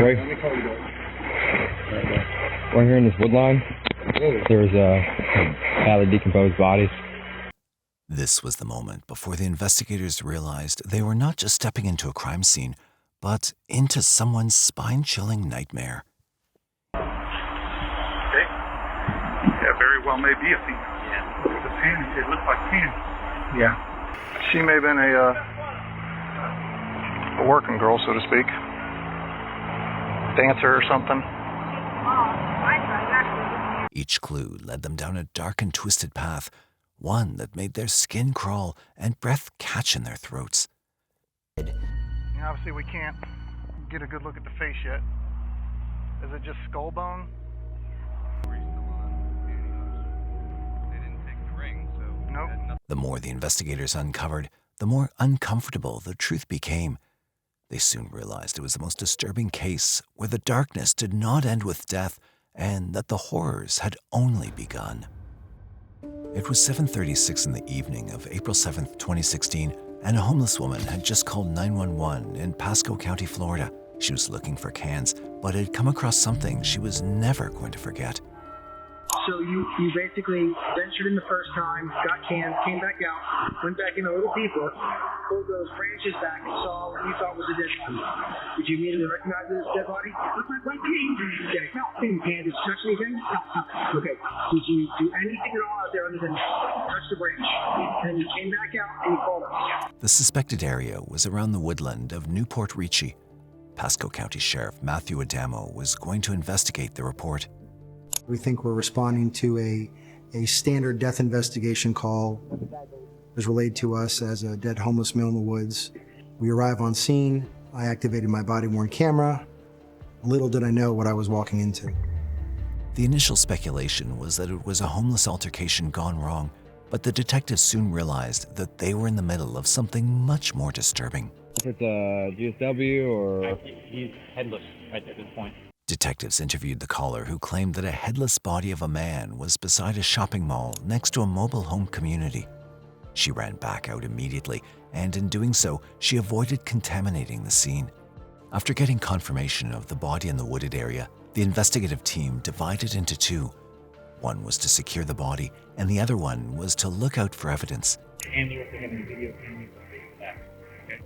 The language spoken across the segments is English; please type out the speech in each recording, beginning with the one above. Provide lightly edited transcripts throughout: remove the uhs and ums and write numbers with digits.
Wait. Let me call you back. Right here in this wood line, there's a badly decomposed body. This was the moment before the investigators realized they were not just stepping into a crime scene, but into someone's spine-chilling nightmare. Okay. Yeah, very well may be a female. Yeah. The panties, it looks like panties. Yeah. She may have been a working girl, so to speak. Dancer or something. Each clue led them down a dark and twisted path, one that made their skin crawl and breath catch in their throats. Obviously, we can't get a good look at the face yet. Is it just skull bone? Nope. The more the investigators uncovered, the more uncomfortable the truth became. They soon realized it was the most disturbing case where the darkness did not end with death and that the horrors had only begun. It was 7:36 in the evening of April 7th, 2016, and a homeless woman had just called 911 in Pasco County, Florida. She was looking for cans, but had come across something she was never going to forget. So you basically ventured in the first time, got cans, came back out, went back in a little deeper, pulled those branches back and saw what you thought was a dead body. Did you immediately recognize it as a dead body? Look like white paint. Okay, no, didn't pan. Did you touch anything? No. Okay. Did you do anything at all out there other than touch the branch? And you came back out and you called us. The suspected area was around the woodland of Newport Ricci. Pasco County Sheriff Matthew Adamo was going to investigate the report. We think we're responding to a standard death investigation call. It was relayed to us as a dead homeless male in the woods. We arrive on scene. I activated my body-worn camera. Little did I know what I was walking into. The initial speculation was that it was a homeless altercation gone wrong, but the detectives soon realized that they were in the middle of something much more disturbing. If it's a GSW or... He's headless right at this point. Detectives interviewed the caller who claimed that a headless body of a man was beside a shopping mall next to a mobile home community. She ran back out immediately, and in doing so, she avoided contaminating the scene. After getting confirmation of the body in the wooded area, the investigative team divided into two. One was to secure the body, and the other one was to look out for evidence. And we were getting the video camera. Okay.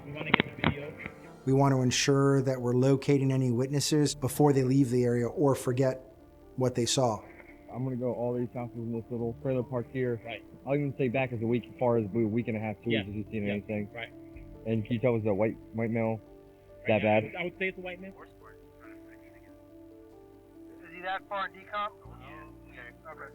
We want to get the video. We want to ensure that we're locating any witnesses before they leave the area or forget what they saw. I'm going to go all these houses in this little trailer park here. Right. I'll even say back as a week, as far as a week and a half, 2 weeks, if you've seen anything. Right. And can you tell us a white male that bad? I would say it's a white male. Is he that far in decomp? Yeah. Okay.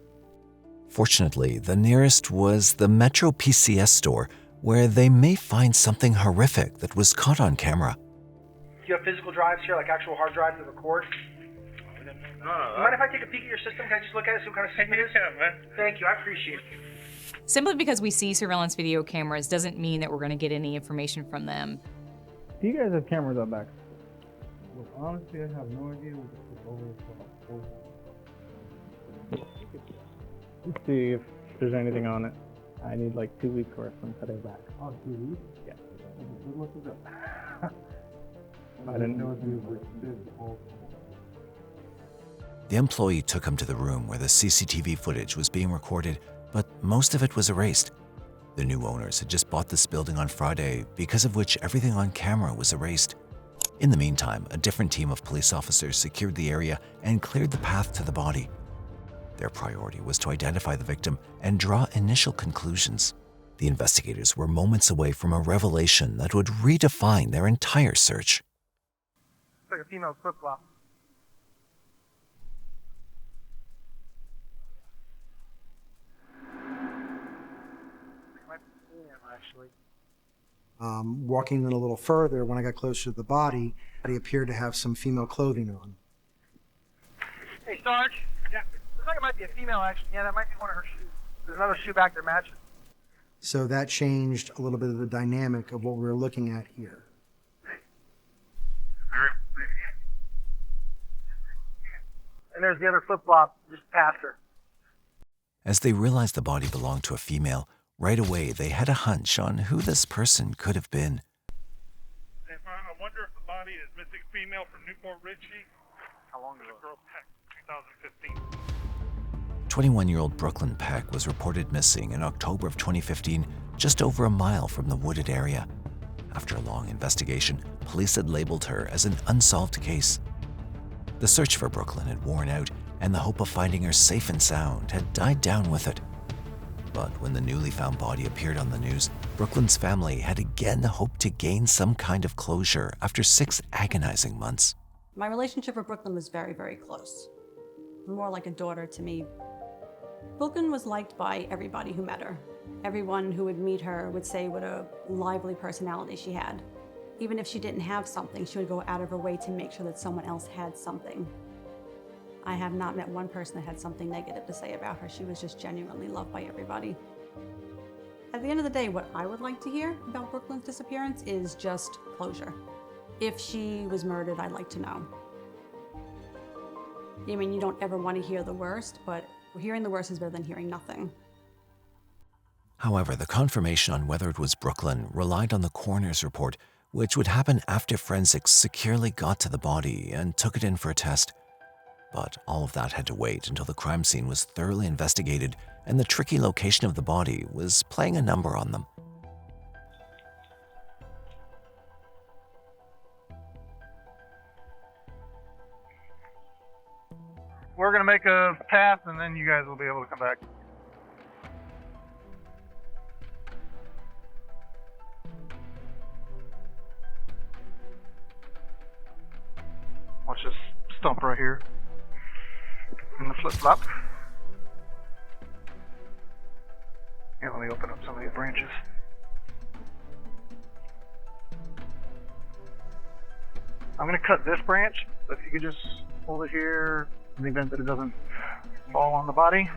Fortunately, the nearest was the Metro PCS store, where they may find something horrific that was caught on camera. Do you have physical drives here, like actual hard drives that record? No. Mind if I take a peek at your system? Can I just look at it, see what kind of system it is? Thank you, I appreciate it. Simply because we see surveillance video cameras doesn't mean that we're going to get any information from them. Do you guys have cameras out back? Well, honestly, I have no idea what this is over for. Let's see if there's anything on it. I need like 2 weeks worth from today back. Oh, 2 weeks? Yeah. What was it? I didn't know. The employee took him to the room where the CCTV footage was being recorded, but most of it was erased. The new owners had just bought this building on Friday, because of which everything on camera was erased. In the meantime, a different team of police officers secured the area and cleared the path to the body. Their priority was to identify the victim and draw initial conclusions. The investigators were moments away from a revelation that would redefine their entire search. It's like a female flip-flop. Walking in a little further, when I got closer to the body, he appeared to have some female clothing on. Hey, Sarge. Yeah. Looks like it might be a female, actually. Yeah, that might be one of her shoes. There's another shoe back there matching. So that changed a little bit of the dynamic of what we were looking at here. And there's the other flip-flop just past her. As they realized the body belonged to a female, right away they had a hunch on who this person could have been. I wonder if body is missing female from Newport Richie. How long ago? Girl Peck, 2015. 21-year-old Brooklyn Peck was reported missing in October of 2015, just over a mile from the wooded area. After a long investigation, police had labeled her as an unsolved case. The search for Brooklyn had worn out, and the hope of finding her safe and sound had died down with it. But when the newly found body appeared on the news, Brooklyn's family had again hoped to gain some kind of closure after 6 agonizing months. My relationship with Brooklyn was very, very close. More like a daughter to me. Brooklyn was liked by everybody who met her. Everyone who would meet her would say what a lively personality she had. Even if she didn't have something, she would go out of her way to make sure that someone else had something. I have not met one person that had something negative to say about her. She was just genuinely loved by everybody. At the end of the day, what I would like to hear about Brooklyn's disappearance is just closure. If she was murdered, I'd like to know. I mean, you don't ever want to hear the worst, but hearing the worst is better than hearing nothing. However, the confirmation on whether it was Brooklyn relied on the coroner's report, which would happen after forensics securely got to the body and took it in for a test. But all of that had to wait until the crime scene was thoroughly investigated and the tricky location of the body was playing a number on them. We're going to make a path, and then you guys will be able to come back. Watch this stump right here. And the flip-flop. Here, let me open up some of these branches. I'm going to cut this branch, so if you could just hold it here in the event that it doesn't fall on the body.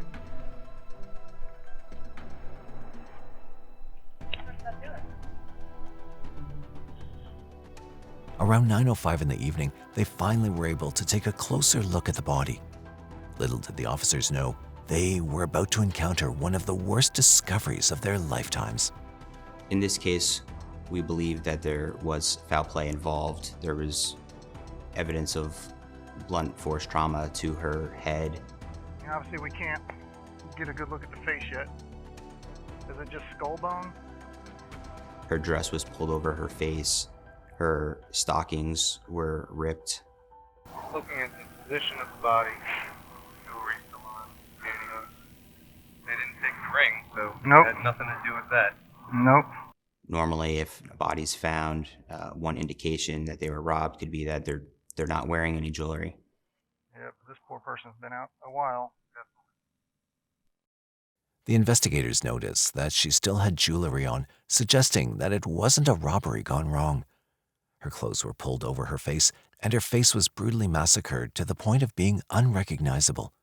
Around 9:05 in the evening, they finally were able to take a closer look at the body. Little did the officers know, they were about to encounter one of the worst discoveries of their lifetimes. In this case, we believe that there was foul play involved. There was evidence of blunt force trauma to her head. Obviously, we can't get a good look at the face yet. Is it just skull bone? Her dress was pulled over her face. Her stockings were ripped. Looking at the position of the body, jewelry still on, pantyhose. They didn't take the ring, so Nope. it had nothing to do with that. Nope. Normally, if a body's found, one indication that they were robbed could be that they're not wearing any jewelry. Yep, this poor person's been out a while. The investigators noticed that she still had jewelry on, suggesting that it wasn't a robbery gone wrong. Her clothes were pulled over her face, and her face was brutally massacred to the point of being unrecognizable.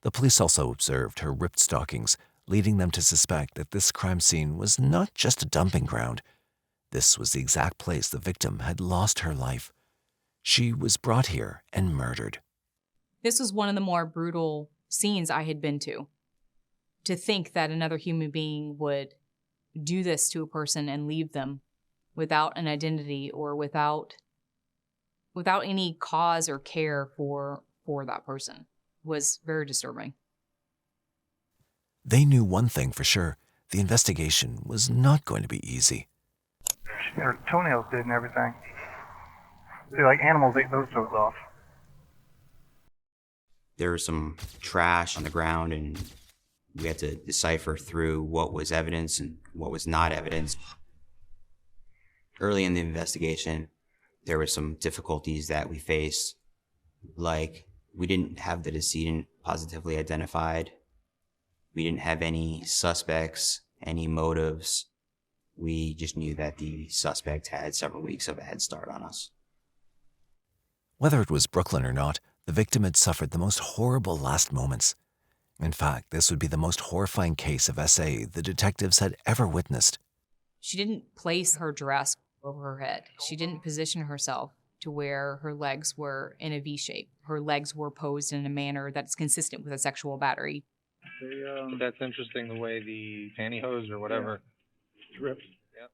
The police also observed her ripped stockings, leading them to suspect that this crime scene was not just a dumping ground. This was the exact place the victim had lost her life. She was brought here and murdered. This was one of the more brutal scenes I had been to. To think that another human being would do this to a person and leave them without an identity or without any cause or care for that person was very disturbing. They knew one thing for sure. The investigation was not going to be easy. She got her toenails did and everything. See, like animals ate those toes off. There was some trash on the ground, and we had to decipher through what was evidence and what was not evidence. Early in the investigation, there were some difficulties that we faced, like we didn't have the decedent positively identified. We didn't have any suspects, any motives. We just knew that the suspect had several weeks of a head start on us. Whether it was Brooklyn or not, the victim had suffered the most horrible last moments. In fact, this would be the most horrifying case of SA the detectives had ever witnessed. She didn't place her dress over her head. She didn't position herself to where her legs were in a V shape. Her legs were posed in a manner that's consistent with a sexual battery. That's interesting, the way the pantyhose or whatever ripped. Yep.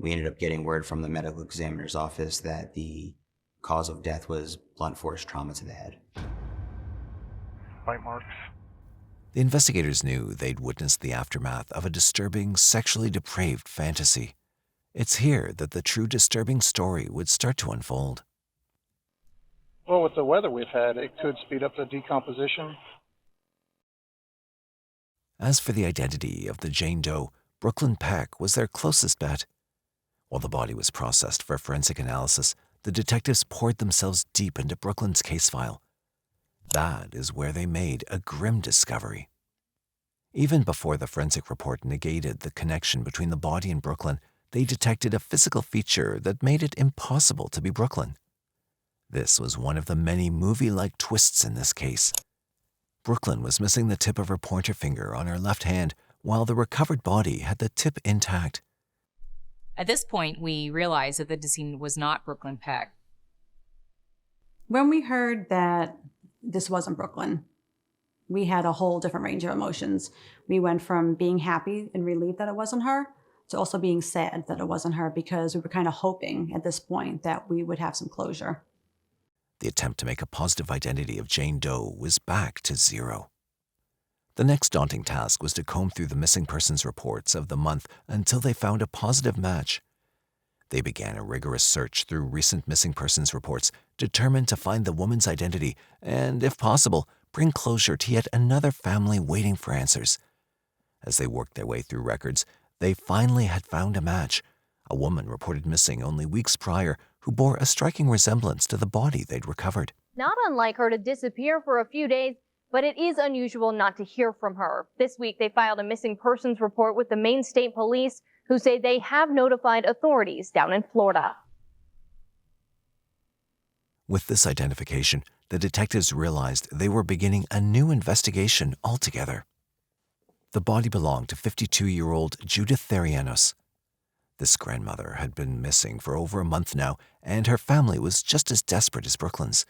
We ended up getting word from the medical examiner's office that the cause of death was blunt force trauma to the head. Bite marks. The investigators knew they'd witnessed the aftermath of a disturbing, sexually depraved fantasy. It's here that the true disturbing story would start to unfold. Well, with the weather we've had, it could speed up the decomposition. As for the identity of the Jane Doe, Brooklyn Peck was their closest bet. While the body was processed for forensic analysis, the detectives poured themselves deep into Brooklyn's case file. That is where they made a grim discovery. Even before the forensic report negated the connection between the body and Brooklyn, they detected a physical feature that made it impossible to be Brooklyn. This was one of the many movie-like twists in this case. Brooklyn was missing the tip of her pointer finger on her left hand, while the recovered body had the tip intact. At this point, we realized that the decedent was not Brooklyn Peck. When we heard that this wasn't Brooklyn, we had a whole different range of emotions. We went from being happy and relieved that it wasn't her to also being sad that it wasn't her, because we were kind of hoping at this point that we would have some closure. The attempt to make a positive identity of Jane Doe was back to zero. The next daunting task was to comb through the missing persons reports of the month until they found a positive match. They began a rigorous search through recent missing persons reports, determined to find the woman's identity and, if possible, bring closure to yet another family waiting for answers. As they worked their way through records, they finally had found a match. A woman reported missing only weeks prior who bore a striking resemblance to the body they'd recovered. Not unlike her to disappear for a few days, but it is unusual not to hear from her. This week, they filed a missing persons report with the Maine State Police, who say they have notified authorities down in Florida. With this identification, the detectives realized they were beginning a new investigation altogether. The body belonged to 52-year-old Judith Therianos. This grandmother had been missing for over a month now, and her family was just as desperate as Brooklyn's.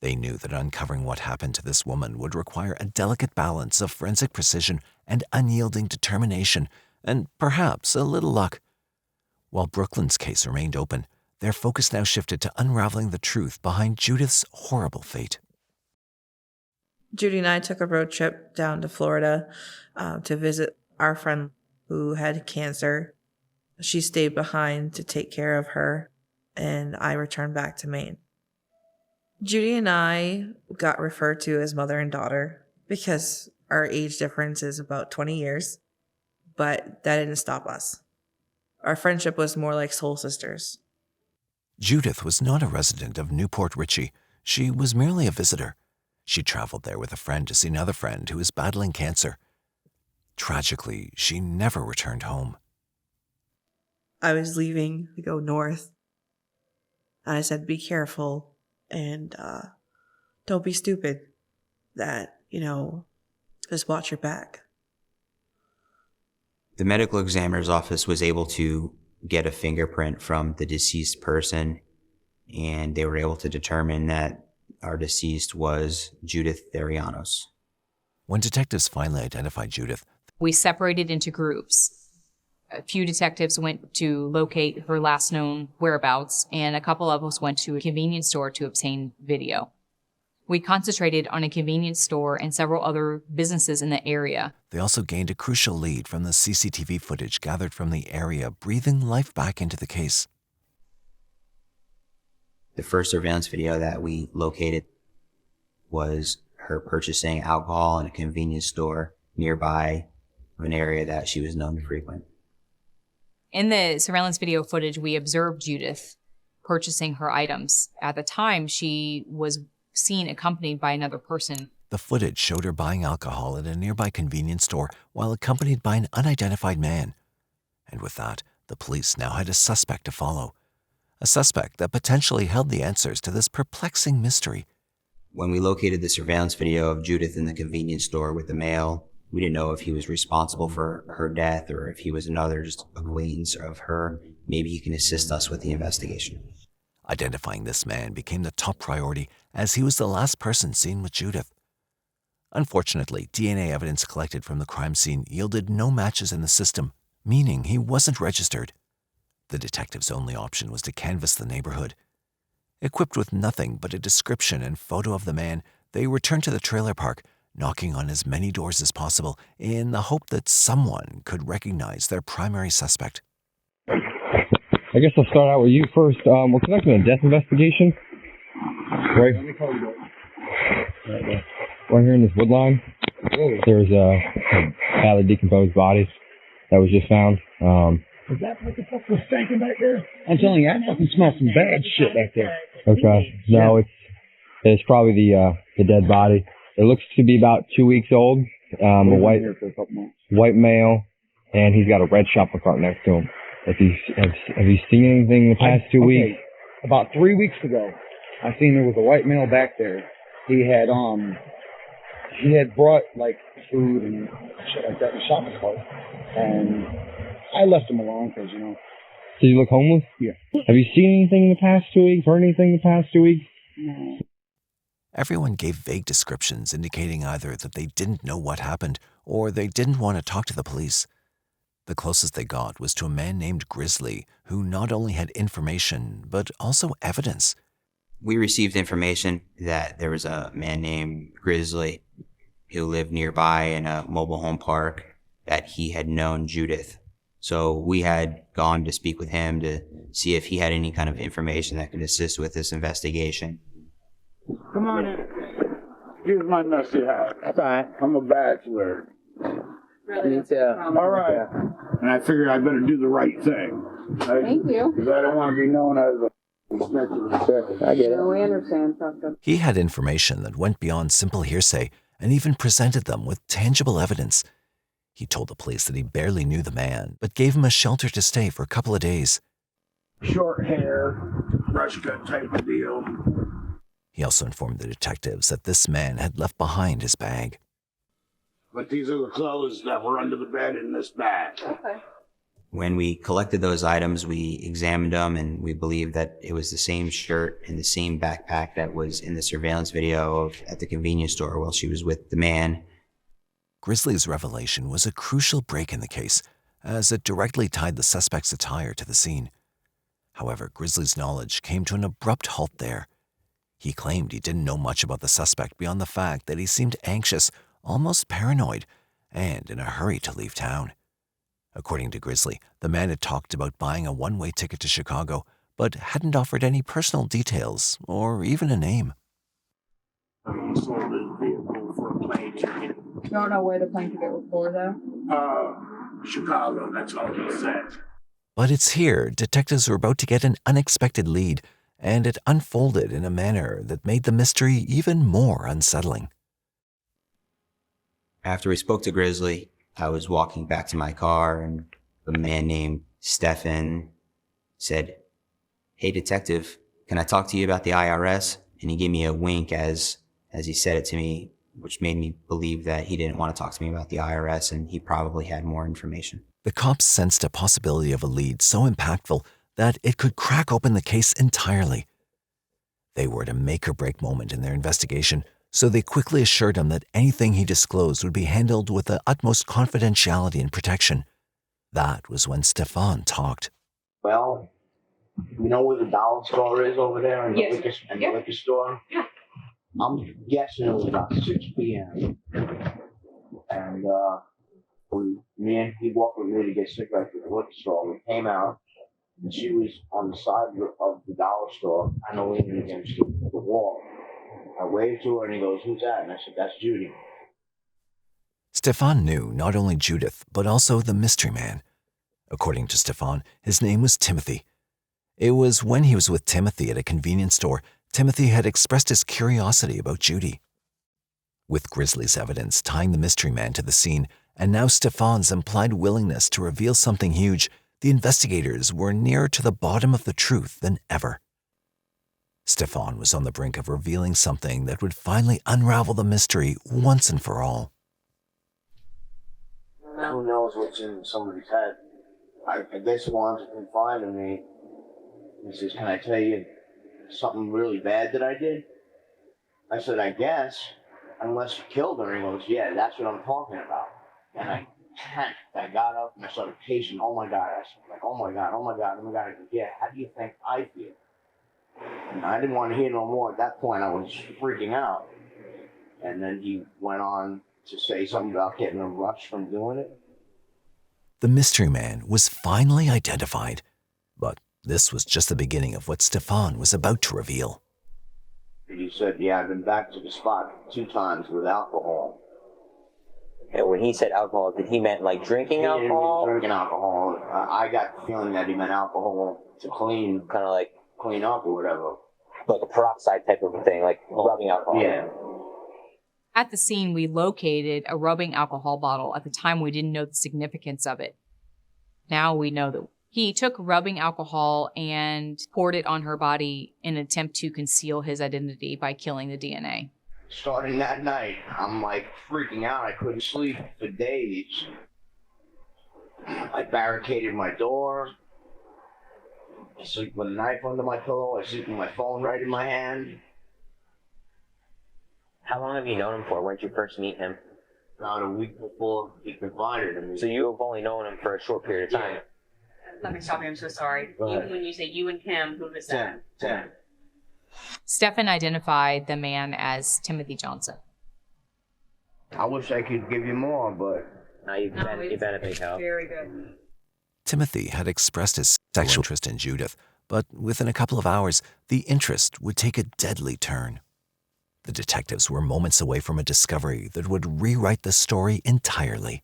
They knew that uncovering what happened to this woman would require a delicate balance of forensic precision and unyielding determination, and perhaps a little luck. While Brooklyn's case remained open, their focus now shifted to unraveling the truth behind Judith's horrible fate. Judy and I took a road trip down to Florida to visit our friend who had cancer. She stayed behind to take care of her, and I returned back to Maine. Judy and I got referred to as mother and daughter because our age difference is about 20 years, but that didn't stop us. Our friendship was more like soul sisters. Judith was not a resident of Newport Richey. She was merely a visitor. She traveled there with a friend to see another friend who was battling cancer. Tragically, she never returned home. I was leaving to go north, and I said, be careful and don't be stupid. That, just watch your back. The medical examiner's office was able to get a fingerprint from the deceased person, and they were able to determine that our deceased was Judith Therianos. When detectives finally identified Judith, we separated into groups. A few detectives went to locate her last known whereabouts, and a couple of us went to a convenience store to obtain video. We concentrated on a convenience store and several other businesses in the area. They also gained a crucial lead from the CCTV footage gathered from the area, breathing life back into the case. The first surveillance video that we located was her purchasing alcohol in a convenience store nearby an area that she was known to frequent. In the surveillance video footage, we observed Judith purchasing her items. At the time, she was seen accompanied by another person. The footage showed her buying alcohol at a nearby convenience store while accompanied by an unidentified man. And with that, the police now had a suspect to follow. A suspect that potentially held the answers to this perplexing mystery. When we located the surveillance video of Judith in the convenience store with the male, we didn't know if he was responsible for her death or if he was another just acquaintance of her. Maybe he can assist us with the investigation. Identifying this man became the top priority as he was the last person seen with Judith. Unfortunately, DNA evidence collected from the crime scene yielded no matches in the system, meaning he wasn't registered. The detective's only option was to canvass the neighborhood. Equipped with nothing but a description and photo of the man, they returned to the trailer park, knocking on as many doors as possible in the hope that someone could recognize their primary suspect. I guess I'll start out with you first. We're conducting a death investigation. Right here in this wood line, there's a badly decomposed body that was just found. Is that what the fuck was stinking back there? I'm telling you, I fucking smell some bad shit back there. Okay. No, it's probably the dead body. It looks to be about 2 weeks old. A white male, and he's got a red shopping cart next to him. Have you seen anything in the past 2 weeks? About 3 weeks ago, I seen there was a white male back there. He had brought like food and shit like that in the shopping cart, and I left him alone because, you know. Did you look homeless? Yeah. Have you seen anything in the past 2 weeks? Heard anything in the past 2 weeks? No. Everyone gave vague descriptions indicating either that they didn't know what happened or they didn't want to talk to the police. The closest they got was to a man named Grizzly, who not only had information, but also evidence. We received information that there was a man named Grizzly who lived nearby in a mobile home park, that he had known Judith. So we had gone to speak with him to see if he had any kind of information that could assist with this investigation. Come on in. Here's my messy hat. That's all right. I'm a bachelor. Me too. All right. And I figured I better do the right thing. Right? Thank you. Because I don't want to be known as a... I get it. We understand. He had information that went beyond simple hearsay and even presented them with tangible evidence. He told the police that he barely knew the man, but gave him a shelter to stay for a couple of days. Short hair, brush cut type of deal. He also informed the detectives that this man had left behind his bag. But these are the clothes that were under the bed in this bag. Okay. When we collected those items, we examined them, and we believed that it was the same shirt and the same backpack that was in the surveillance video at the convenience store while she was with the man. Grizzly's revelation was a crucial break in the case, as it directly tied the suspect's attire to the scene. However, Grizzly's knowledge came to an abrupt halt there. He claimed he didn't know much about the suspect beyond the fact that he seemed anxious, almost paranoid, and in a hurry to leave town. According to Grizzly, the man had talked about buying a one-way ticket to Chicago, but hadn't offered any personal details or even a name. He sold his vehicle for a plane ticket. You don't know where the plane ticket was for, though? Chicago, that's all he said. But it's here detectives were about to get an unexpected lead, and it unfolded in a manner that made the mystery even more unsettling. After we spoke to Grizzly, I was walking back to my car, and a man named Stefan said, "Hey, detective, can I talk to you about the IRS?" And he gave me a wink as he said it to me, which made me believe that he didn't want to talk to me about the IRS, and he probably had more information. The cops sensed a possibility of a lead so impactful that it could crack open the case entirely. They were at a make-or-break moment in their investigation, so they quickly assured him that anything he disclosed would be handled with the utmost confidentiality and protection. That was when Stefan talked. Well, you know where the dollar store is over there and the liquor store? Yeah. I'm guessing it was about 6 p.m. And he walked with me to get cigarettes at the liquor store. We came out, and she was on the side of the dollar store, kind of leaning against the wall. I waved to her, and he goes, "Who's that?" And I said, "That's Judy." Stefan knew not only Judith, but also the mystery man. According to Stefan, his name was Timothy. It was when he was with Timothy at a convenience store, Timothy had expressed his curiosity about Judy. With Grizzly's evidence tying the mystery man to the scene, and now Stefan's implied willingness to reveal something huge, the investigators were nearer to the bottom of the truth than ever. Stefan was on the brink of revealing something that would finally unravel the mystery once and for all. Who knows what's in somebody's head? I guess one confided in me. He says, "Can I tell you something really bad that I did?" I said, "I guess, unless you killed her." He goes, "Yeah, that's what I'm talking about." And I panicked. I got up and I started pacing. Oh my God. I was like, oh my God, oh my God, oh my God. I go, yeah, how do you think I feel? And I didn't want to hear no more. At that point, I was freaking out. And then he went on to say something about getting a rush from doing it. The mystery man was finally identified, but this was just the beginning of what Stefan was about to reveal. He said, yeah, I've been back to the spot 2 times with alcohol. And when he said alcohol, did he meant like drinking alcohol? Drinking alcohol. I got the feeling that he meant alcohol to clean, kind of like clean up or whatever. Like a peroxide type of a thing, like rubbing alcohol. Yeah. At the scene, we located a rubbing alcohol bottle. At the time, we didn't know the significance of it. Now we know that he took rubbing alcohol and poured it on her body in an attempt to conceal his identity by killing the DNA. Starting that night, I'm like freaking out. I couldn't sleep for days. I barricaded my door. I sleep with a knife under my pillow. I sleep with my phone right in my hand. How long have you known him for? When did you first meet him? About a week before he confided in me. So you have only known him for a short period of time? Let me stop you. I'm so sorry. Go ahead. When you say you and him, who was that? 10. Stefan identified the man as Timothy Johnson. I wish I could give you more, but... You've been a big help. Very good. Timothy had expressed his sexual interest in Judith, but within a couple of hours, the interest would take a deadly turn. The detectives were moments away from a discovery that would rewrite the story entirely.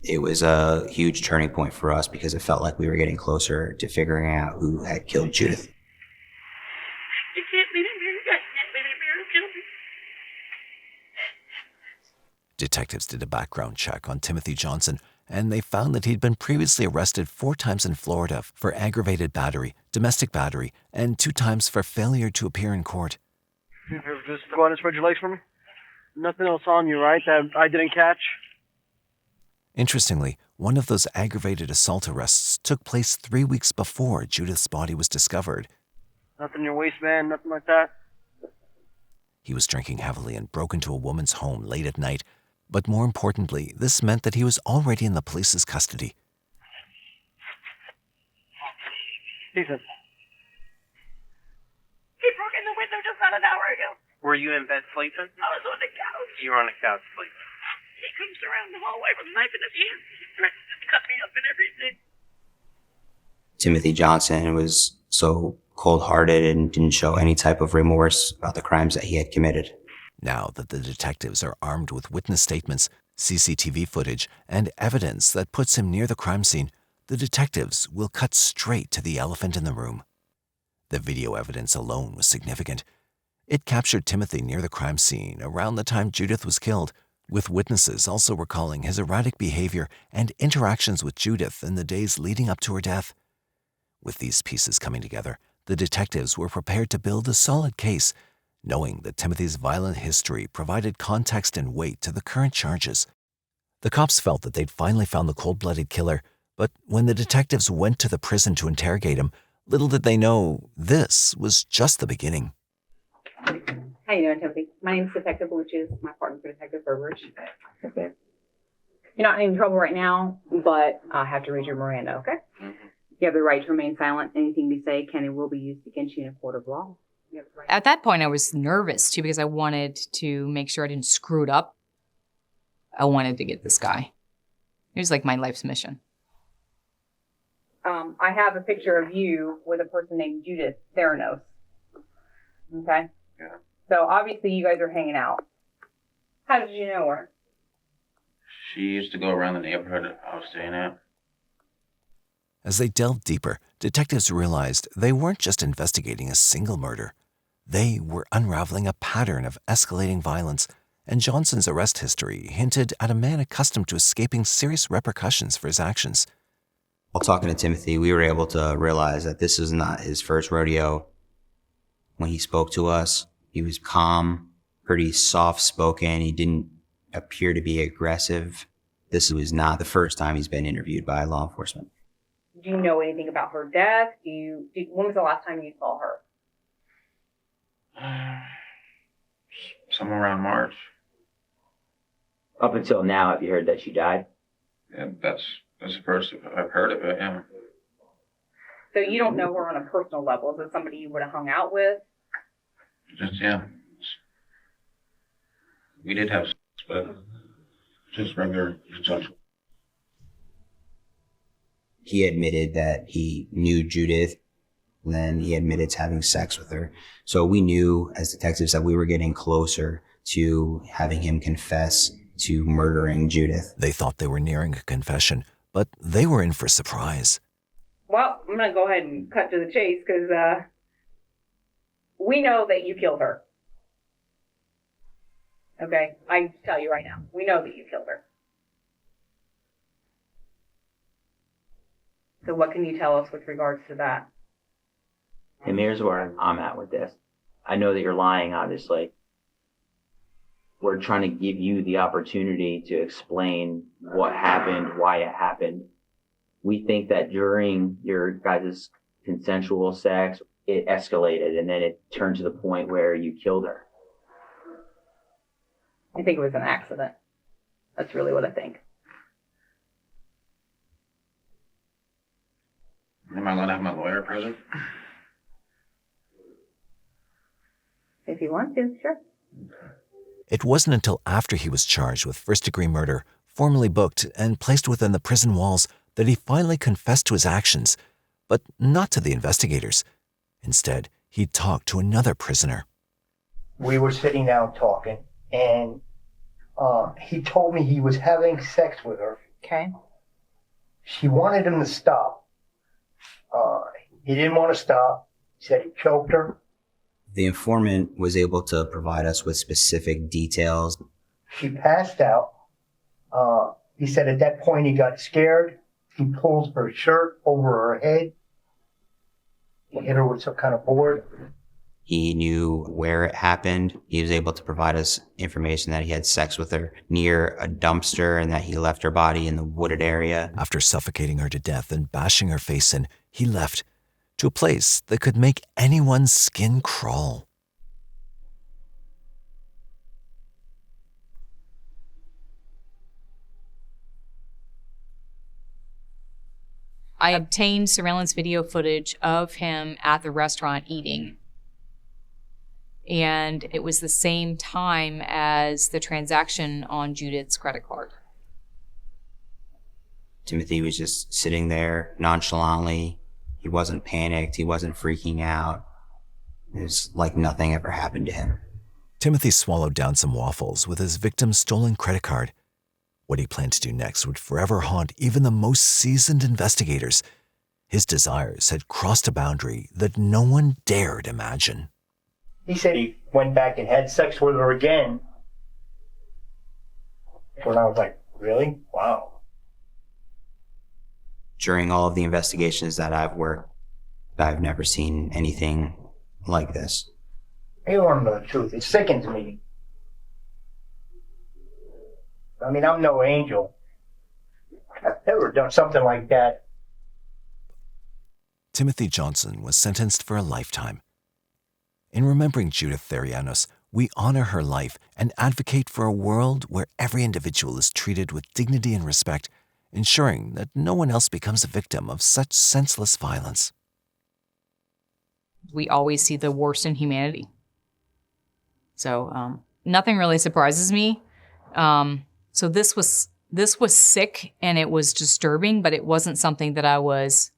It was a huge turning point for us because it felt like we were getting closer to figuring out who had killed Judith. You can't leave him here. You can't leave him here. He'll kill me. Detectives did a background check on Timothy Johnson, and they found that he'd been previously arrested 4 times in Florida for aggravated battery, domestic battery, and 2 times for failure to appear in court. Just go on and spread your legs for me. Nothing else on you, right? That I didn't catch? Interestingly, one of those aggravated assault arrests took place 3 weeks before Judith's body was discovered. Nothing in your waistband, nothing like that? He was drinking heavily and broke into a woman's home late at night, but more importantly, this meant that he was already in the police's custody. Ethan. He broke in the window just about an hour ago. Were you in bed sleeping? I was on the couch. You were on the couch sleeping. He comes around the hallway with a knife in his hand. He threatens to cut me up and everything. Timothy Johnson was so cold-hearted and didn't show any type of remorse about the crimes that he had committed. Now that the detectives are armed with witness statements, CCTV footage, and evidence that puts him near the crime scene, the detectives will cut straight to the elephant in the room. The video evidence alone was significant. It captured Timothy near the crime scene around the time Judith was killed, with witnesses also recalling his erratic behavior and interactions with Judith in the days leading up to her death. With these pieces coming together, the detectives were prepared to build a solid case, knowing that Timothy's violent history provided context and weight to the current charges. The cops felt that they'd finally found the cold-blooded killer, but when the detectives went to the prison to interrogate him, little did they know this was just the beginning. How you doing, Timothy? My name's Detective Luches. My partner's Detective Burbridge. Okay. You're not in any trouble right now, but I have to read your Miranda, okay? You have the right to remain silent. Anything you say can and will be used against you in a court of law. At that point, I was nervous, too, because I wanted to make sure I didn't screw it up. I wanted to get this guy. It was like my life's mission. I have a picture of you with a person named Judith Theranos. Okay? Yeah. So obviously you guys are hanging out. How did you know her? She used to go around the neighborhood I was staying at. As they delved deeper, detectives realized they weren't just investigating a single murder. They were unraveling a pattern of escalating violence, and Johnson's arrest history hinted at a man accustomed to escaping serious repercussions for his actions. While talking to Timothy, we were able to realize that this is not his first rodeo. When he spoke to us, he was calm, pretty soft-spoken. He didn't appear to be aggressive. This was not the first time he's been interviewed by law enforcement. Do you know anything about her death? When was the last time you saw her? Somewhere around March. Up until now, have you heard that she died? Yeah, that's the first I've heard of it, yeah. So you don't know her on a personal level. Is it somebody you would have hung out with? Just, yeah. We did have sex, but just regular consensual. He admitted that he knew Judith, and then he admitted to having sex with her. So we knew as detectives that we were getting closer to having him confess to murdering Judith. They thought they were nearing a confession, but they were in for a surprise. Well, I'm going to go ahead and cut to the chase because we know that you killed her. Okay? I can tell you right now. We know that you killed her. So what can you tell us with regards to that? And here's where I'm at with this. I know that you're lying, obviously. We're trying to give you the opportunity to explain what happened, why it happened. We think that during your guys' consensual sex, it escalated and then it turned to the point where you killed her. I think it was an accident. That's really what I think. Am I allowed to have my lawyer present? If you want to, sure. It wasn't until after he was charged with first-degree murder, formally booked, and placed within the prison walls that he finally confessed to his actions, but not to the investigators. Instead, he talked to another prisoner. We were sitting down talking, and he told me he was having sex with her. Okay. She wanted him to stop. He didn't want to stop. He said he choked her. The informant was able to provide us with specific details. She passed out. He said at that point he got scared. He pulled her shirt over her head. He hit her with some kind of board. He knew where it happened. He was able to provide us information that he had sex with her near a dumpster and that he left her body in the wooded area. After suffocating her to death and bashing her face in, he left to a place that could make anyone's skin crawl. I obtained surveillance video footage of him at the restaurant eating. And it was the same time as the transaction on Judith's credit card. Timothy was just sitting there nonchalantly. He wasn't panicked. He wasn't freaking out. It was like nothing ever happened to him. Timothy swallowed down some waffles with his victim's stolen credit card. What he planned to do next would forever haunt even the most seasoned investigators. His desires had crossed a boundary that no one dared imagine. He said he went back and had sex with her again. When I was like, really? Wow. During all of the investigations that I've worked, I've never seen anything like this. You want to know the truth. It sickens me. I mean, I'm no angel. I've never done something like that. Timothy Johnson was sentenced for a lifetime. In remembering Judith Therianos, we honor her life and advocate for a world where every individual is treated with dignity and respect, ensuring that no one else becomes a victim of such senseless violence. We always see the worst in humanity. So nothing really surprises me. So this was sick and it was disturbing, but it wasn't something that I was...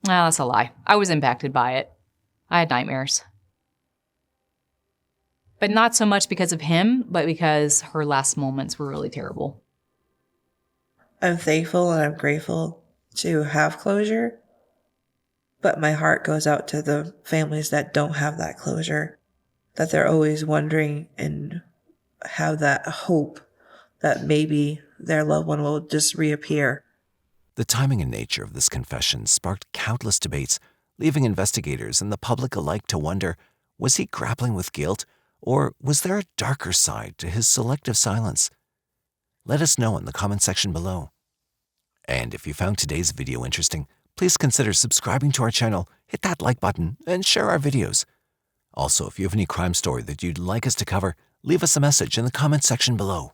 Well, that's a lie. I was impacted by it. I had nightmares. But not so much because of him, but because her last moments were really terrible. I'm thankful and I'm grateful to have closure, but my heart goes out to the families that don't have that closure, that they're always wondering and have that hope that maybe their loved one will just reappear. The timing and nature of this confession sparked countless debates, leaving investigators and the public alike to wonder, was he grappling with guilt, or was there a darker side to his selective silence? Let us know in the comment section below. And if you found today's video interesting, please consider subscribing to our channel, hit that like button, and share our videos. Also, if you have any crime story that you'd like us to cover, leave us a message in the comment section below.